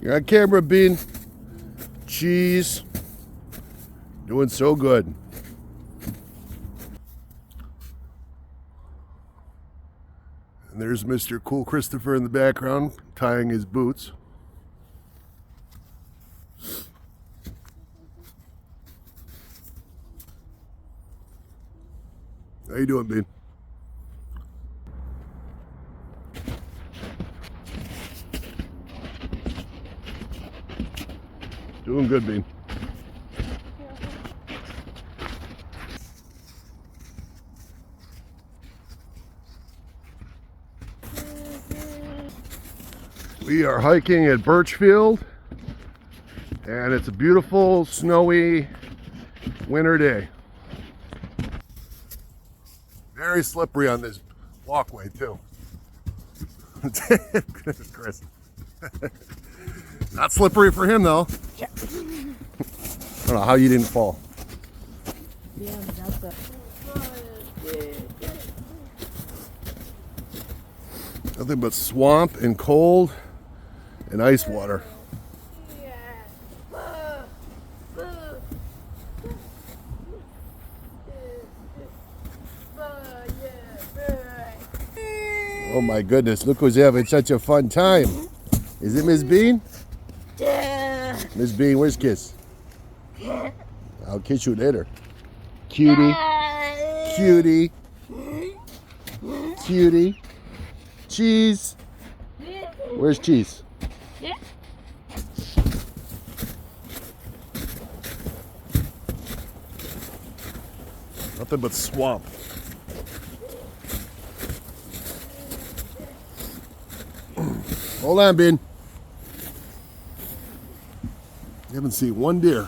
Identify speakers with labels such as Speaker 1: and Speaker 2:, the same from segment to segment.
Speaker 1: You're on camera, Bean. Cheese. Doing so good. And there's Mr. Cool Christopher in the background, tying his boots. How you doing, Bean? Doing good, Bean. We are hiking at Birchfield, and it's a beautiful, snowy winter day. Very slippery on this walkway, too. Chris. Not slippery for him, though. I don't know how you didn't fall.
Speaker 2: Yeah, that's it.
Speaker 1: Nothing but swamp and cold and ice water. Oh my goodness, look who's having such a fun time. Is it Miss Bean?
Speaker 2: Yeah.
Speaker 1: Miss Bean, where's Kiss? I'll kiss you later. Cutie. Cutie. Cutie. Cheese. Where's Cheese? Nothing but swamp. Hold on, Bean. You haven't seen one deer.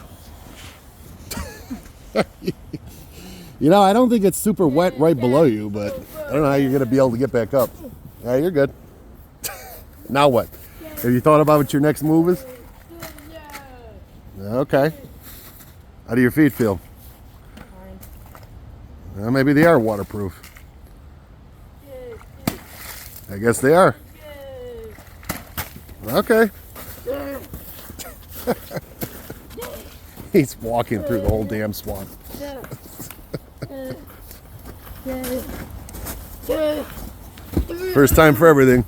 Speaker 1: You know, I don't think it's super wet right below you, but I don't know how you're going to be able to get back up. Yeah, you're good. Now what? Have you thought about what your next move is? Okay. How do your feet feel? Well, maybe they are waterproof. I guess they are. Okay. He's walking through the whole damn swamp. First time for everything.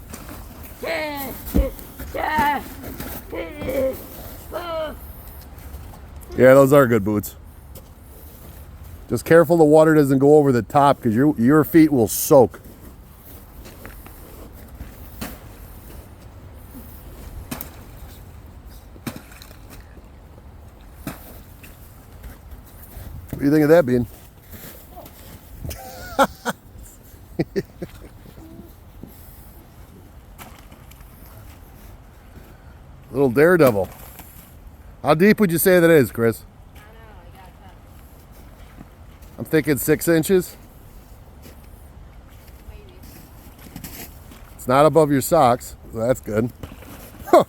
Speaker 1: Yeah, those are good boots. Just careful the water doesn't go over the top because your feet will soak. What do you think of that, Bean? Little daredevil. How deep would you say that is, Chris?
Speaker 2: I know, I got that.
Speaker 1: I'm thinking 6 inches.
Speaker 2: Maybe.
Speaker 1: It's not above your socks, so that's good.
Speaker 2: I'm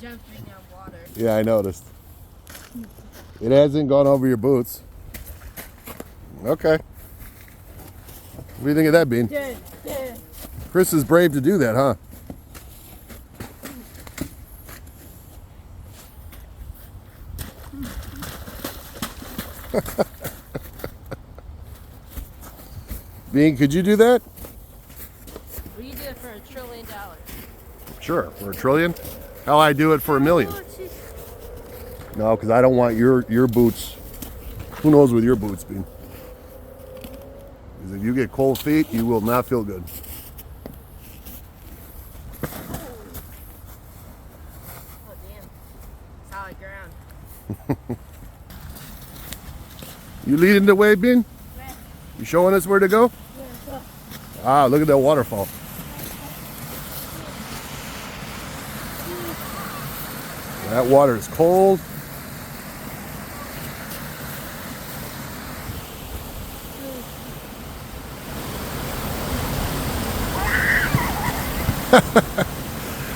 Speaker 2: jumping on water.
Speaker 1: Yeah, I noticed. It hasn't gone over your boots. Okay. What do you think of that, Bean? Chris is brave to do that, huh? Bean, could you do that?
Speaker 2: We do it for $1 trillion.
Speaker 1: Sure, for $1 trillion. How I do it for $1 million? No, because I don't want your boots. Who knows with your boots, Bean? Because if you get cold feet, you will not feel good.
Speaker 2: Oh damn! Solid ground.
Speaker 1: You leading the way, Bean? You showing us where to go? Ah, look at that waterfall. That water is cold.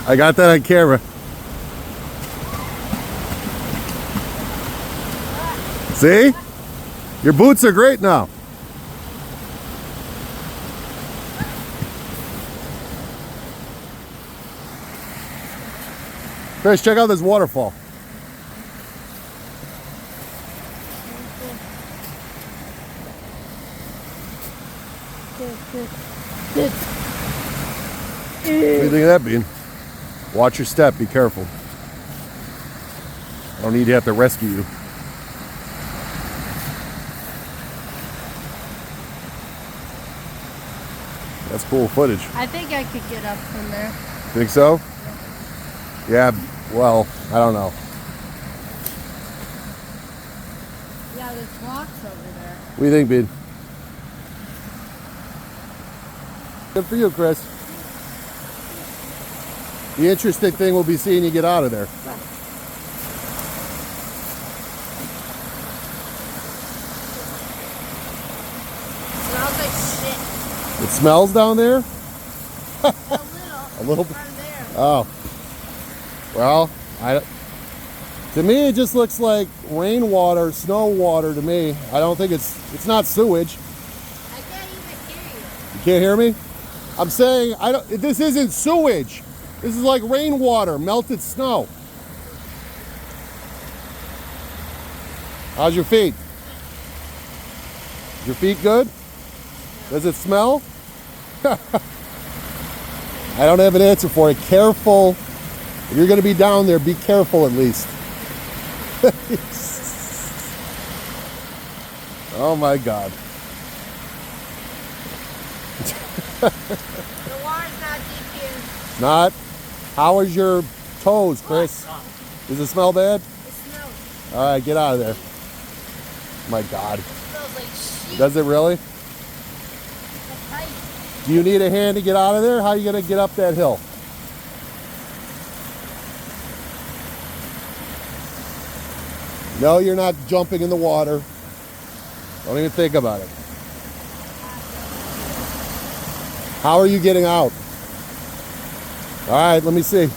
Speaker 1: I got that on camera. See? Your boots are great now. Chris, check out this waterfall. What do you think of that, Bean? Watch your step. Be careful. I don't need to have to rescue you. That's cool footage.
Speaker 2: I think I could get up from there.
Speaker 1: Think so? Yeah, well, I don't know.
Speaker 2: Yeah, there's rocks over there.
Speaker 1: What do you think, Bean? Good for you, Chris. The interesting thing will be seeing you get out of there.
Speaker 2: Smells like shit.
Speaker 1: It smells down there?
Speaker 2: A little.
Speaker 1: bit.
Speaker 2: From there.
Speaker 1: Oh. Well, to me it just looks like rainwater, snow water to me. I don't think it's not sewage.
Speaker 2: I can't even hear you.
Speaker 1: You can't hear me? I'm saying this isn't sewage. This is like rainwater, melted snow. How's your feet? Your feet good? Does it smell? I don't have an answer for it. Careful. If you're going to be down there, be careful at least. Oh my God.
Speaker 2: The water's not deep here.
Speaker 1: Not? How is your toes, Chris? Does it smell bad?
Speaker 2: It smells.
Speaker 1: All right, get out of there. My God.
Speaker 2: It smells like shit.
Speaker 1: Does it really?
Speaker 2: It's tight.
Speaker 1: Do you need a hand to get out of there? How are you going to get up that hill? No, you're not jumping in the water. Don't even think about it. How are you getting out? All right, let me see.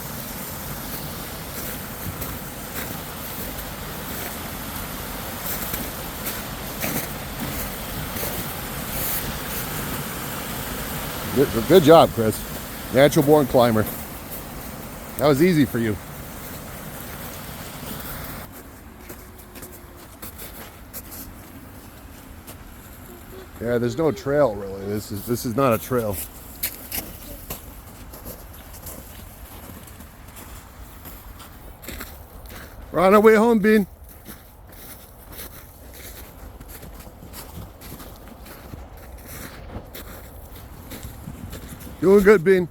Speaker 1: Good job, Chris. Natural born climber. That was easy for you. Yeah, there's no trail really. This is not a trail. We're on our way home, Bean. Doing good, Bean.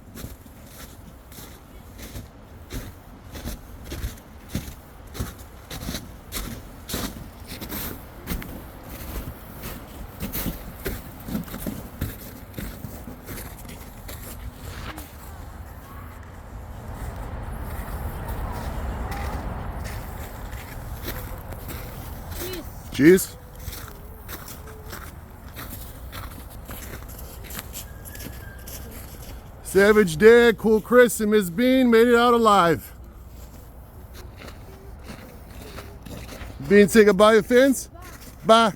Speaker 1: Cheese? Savage Dad, Cool Chris, and Miss Bean made it out alive. Bean, say goodbye to fans. Bye.